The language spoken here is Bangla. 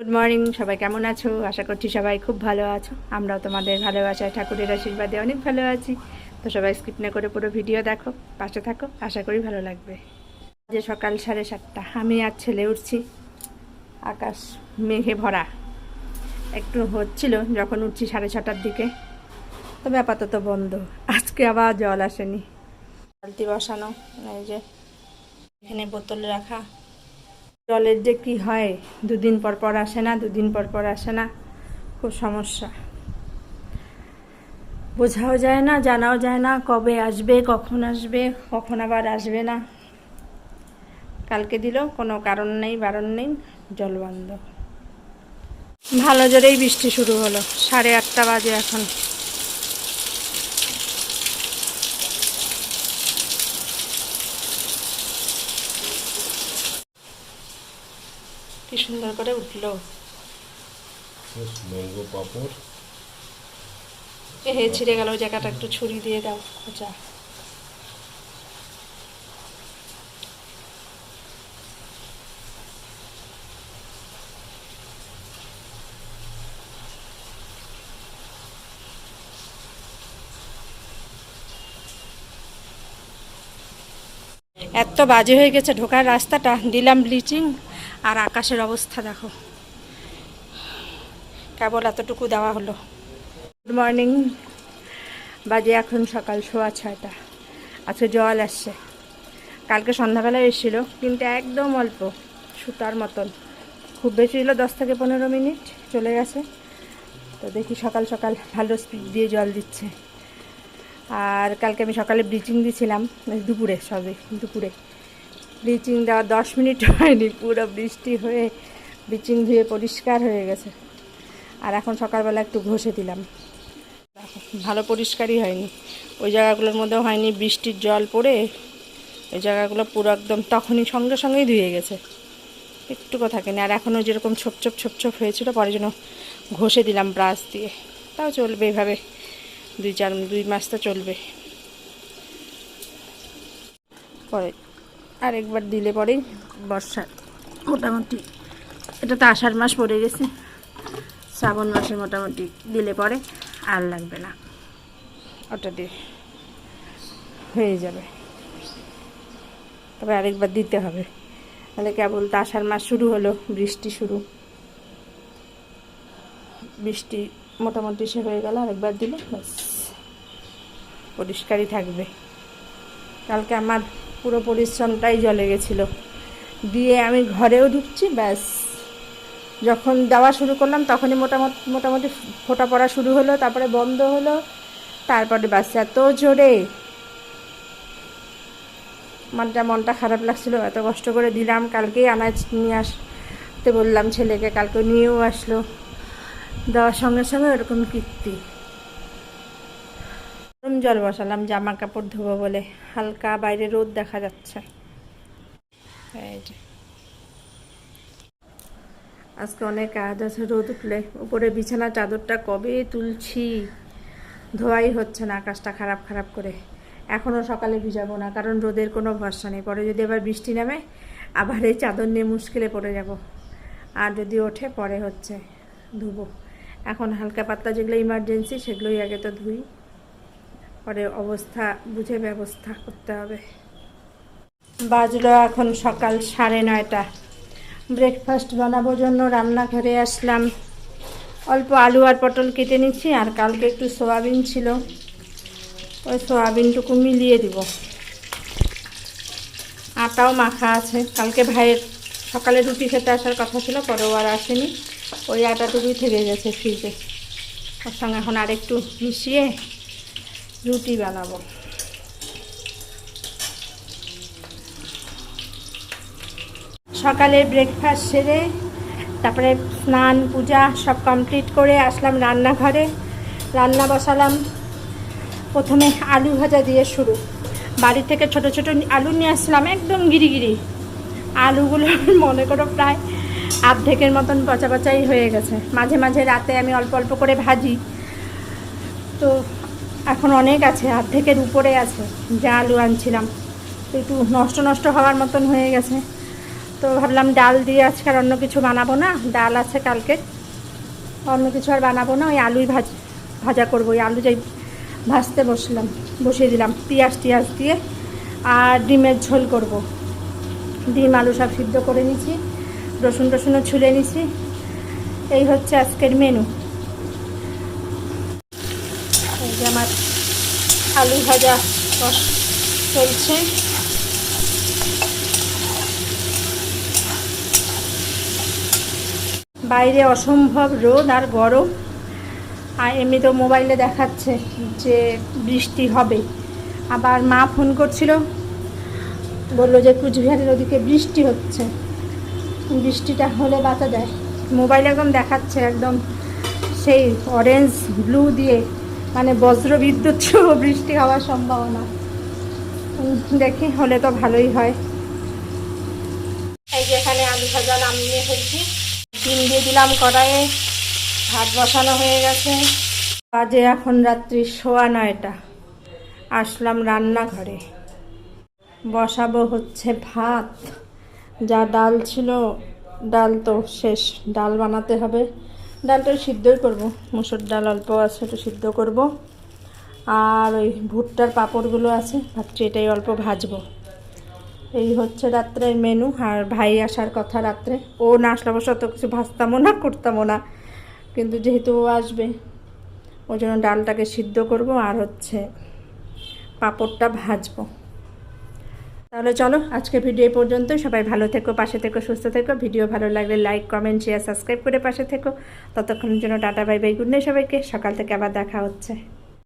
গুড মর্নিং, সবাই কেমন আছো? আশা করছি সবাই খুব ভালো আছো। আমরাও তোমাদের ভালোবাসায় ঠাকুরের আশীর্বাদে অনেক ভালো আছি। তো সবাই স্কিপ না করে পুরো ভিডিও দেখো, পাশে থাকো, আশা করি ভালো লাগবে। যে সকাল 7:30 আমি আর ছেলে উঠছি। আকাশ মেঘে ভরা, একটু হচ্ছিল যখন উঠছি 6:30টার দিকে, তবে আপাতত বন্ধ। আজকে আবার জল আসেনি, বালতি বসানো, এই যে এখানে বোতল রাখা। জলের যে কি হয়, দুদিন পর পর আসে না, দুদিন পর পর আসে না, খুব সমস্যা। বোঝাও যায় না, জানাও যায় না কবে আসবে, কখন আবার আসবে না। কালকে দিল, কোনো কারণ নেই, বারণ নেই, জল বন্ধ। ভালো জোরেই বৃষ্টি শুরু হলো, 8:30 বাজে এখন। কি সুন্দর করে উঠলো। ম্যাঙ্গো পাপড়। ছিঁড়ে গেল, জায়গাটা একটু ছুরি দিয়ে দাও খোঁচা। এত বাজে হয়ে গেছে ঢোকার রাস্তাটা, দিলাম ব্লিচিং, আর আকাশের অবস্থা দেখো, কেবল এতটুকু দেওয়া হলো। গুড মর্নিং, বাজে এখন সকাল 6:15। আজকে জল আসছে, কালকে সন্ধ্যাবেলায় এসেছিলো, কিন্তু একদম অল্প, সুতার মতন। খুব বেশি হলো 10 থেকে 15 মিনিট, চলে গেছে। তো দেখি সকাল সকাল ভালো স্পিড দিয়ে জল দিচ্ছে। আর কালকে আমি সকালে ব্লিচিং দিয়েছিলাম, দুপুরে ব্লিচিং দেওয়া 10 মিনিট হয়নি, পুরো বৃষ্টি হয়ে ব্লিচিং ধুয়ে পরিষ্কার হয়ে গেছে। আর এখন সকালবেলা একটু ঘষে দিলাম, ভালো পরিষ্কারই হয়নি। ওই জায়গাগুলোর মধ্যেও হয়নি, বৃষ্টির জল পড়ে ওই জায়গাগুলো পুরো একদম তখনই সঙ্গে সঙ্গেই ধুয়ে গেছে, একটুকু থাকেনি। আর এখনও যেরকম ছোপ ছোপ হয়েছিল, পরে যেন ঘষে দিলাম ব্রাশ দিয়ে। তাও চলবে এভাবে, 2 মাস তো চলবে। পরে আরেকবার দিলে পরেই বর্ষা মোটামুটি, এটা তো আষাঢ় মাস পড়ে গেছে, শ্রাবণ মাসে মোটামুটি দিলে পরে আর লাগবে না, ওটা দিয়ে হয়ে যাবে। তবে আরেকবার দিতে হবে, তাহলে কেবল তো আষাঢ় মাস শুরু হলো, বৃষ্টি মোটামুটি সে হয়ে গেল, আরেকবার দিলে ব্যাস পরিষ্কারই থাকবে। কালকে আমার পুরো পরিশ্রমটাই জলে গেছিলো, দিয়ে আমি ঘরেও ঢুকছি, ব্যাস যখন দেওয়া শুরু করলাম তখনই মোটামুটি ফোঁটা পড়া শুরু হলো, তারপরে বন্ধ হলো, তারপরে ব্যাস এত জোরে মনটা খারাপ লাগছিল। এত কষ্ট করে দিলাম, কালকেই আনাজ নিয়ে আসতে বললাম ছেলেকে, কালকে নিয়েও আসলো, দেওয়ার সঙ্গে সঙ্গে ওরকম কীর্তি। গরম জল বসালাম জামা কাপড় ধোবো বলে, হালকা বাইরে রোদ দেখা যাচ্ছে। এই যে আজকে অনেক কাজ আছে, রোদ উঠলে। উপরে বিছানা চাদরটা কবে তুলছি, ধোয়াই হচ্ছে না, আকাশটা খারাপ করে। এখনও সকালে ভিজাবো না, কারণ রোদের কোনো ভরসা নেই, পরে যদি আবার বৃষ্টি নামে আবার এই চাদর নিয়ে মুশকিলে পড়ে যাব। আর যদি ওঠে পরে হচ্ছে ধুবো। এখন হালকা পাতলা যেগুলো ইমার্জেন্সি সেগুলোই আগে তো ধুই, পরে অবস্থা বুঝে ব্যবস্থা করতে হবে। বাজলো এখন সকাল 9:30। ব্রেকফাস্ট বানাবোর জন্য রান্নাঘরে আসলাম। অল্প আলু আর পটল কেটে নিচ্ছি, আর কালকে একটু সয়াবিন ছিল, ওই সয়াবিনটুকু মিলিয়ে দিব। আটাও মাখা আছে, কালকে ভাইয়ের সকালে রুটি খেতে আসার কথা ছিল, পরেও আর আসেনি, ওই আটাটুকুই থেকে গেছে ফ্রিজে। ওর সঙ্গে এখন আরেকটু মিশিয়ে রুটি বানাবো। সকালে ব্রেকফাস্ট সেরে তারপরে স্নান পূজা সব কমপ্লিট করে আসলাম রান্নাঘরে, রান্না বসালাম। প্রথমে আলু ভাজা দিয়ে শুরু। বাড়ি থেকে ছোট ছোট আলু নিয়ে আসলাম, একদম গিরি। আলুগুলো মনে করো প্রায় অর্ধেকের মতন পচাই হয়ে গেছে। মাঝে মাঝে রাতে আমি অল্প অল্প করে ভাজি, তো এখন অনেক আছে, অর্ধেকের উপরে আছে যা আলু আনছিলাম, তো একটু নষ্ট হওয়ার মতন হয়ে গেছে। তো ভাবলাম ডাল দিয়ে আজকে আর অন্য কিছু বানাবো না, ডাল আছে কালকে, অন্য কিছু আর বানাবো না, ওই আলুই ভাজা করবো। ওই আলু যাই ভাজতে বসিয়ে দিলাম পেঁয়াজ টিয়াজ দিয়ে, আর ডিমের ঝোল করব। ডিম আলু সব সিদ্ধ করে নিছি, রসুন টসুনও ছুলে নিছি। এই হচ্ছে আজকের মেনু। এই যে আমার আলু ভাজা চলছে। বাইরে অসম্ভব রোদ আর গরম, আর এমনি তো মোবাইলে দেখাচ্ছে যে বৃষ্টি হবে। আবার মা ফোন করছিল, বললো যে কুচবিহারের ওদিকে বৃষ্টি হচ্ছে, বৃষ্টিটা হলে বাঁচা যায়। মোবাইলে একদম দেখাচ্ছে একদম সেই অরেঞ্জ ব্লু দিয়ে, মানে বজ্র বিদ্যুৎ সহ বৃষ্টি হওয়ার সম্ভাবনা। দেখি হলে তো ভালোই হয়। এই যে এখানে আলু ভাজা নামিয়ে ফেলছি, ডিম দিয়ে দিলাম কড়াইয়ে, ভাত বসানো হয়ে গেছে। বাজে এখন রাত্রি 9:15। আসলাম রান্নাঘরে, বসাবো হচ্ছে ভাত। যা ডাল ছিল, ডাল তো শেষ, ডাল বানাতে হবে। ডালটা সিদ্ধই করব, মুসুর ডাল অল্প আছে, একটু সিদ্ধ করব। আর ওই ভুট্টার পাঁপড়গুলো আছে, ভাবছি এটাই অল্প ভাজবো। এই হচ্ছে রাত্রের মেনু। আর ভাই আসার কথা রাত্রে, ও না আসলে অবশ্য তো কিছু ভাজতামও না করতামও না, কিন্তু যেহেতু ও আসবে ওই জন্য ডালটাকে সিদ্ধ করব আর হচ্ছে পাঁপড়টা ভাজবো। তাহলে চলো আজকে ভিডিও পর্যন্ত। সবাই ভালো থেকো, পাশে থেকো, সুস্থ থেকো। ভিডিও ভালো লাগলে লাইক, কমেন্ট, শেয়ার, সাবস্ক্রাইব করে পাশে থেকো। ততক্ষণের জন্য tata, bye bye, good night সবাইকে। সকাল থেকে আবার দেখা হচ্ছে।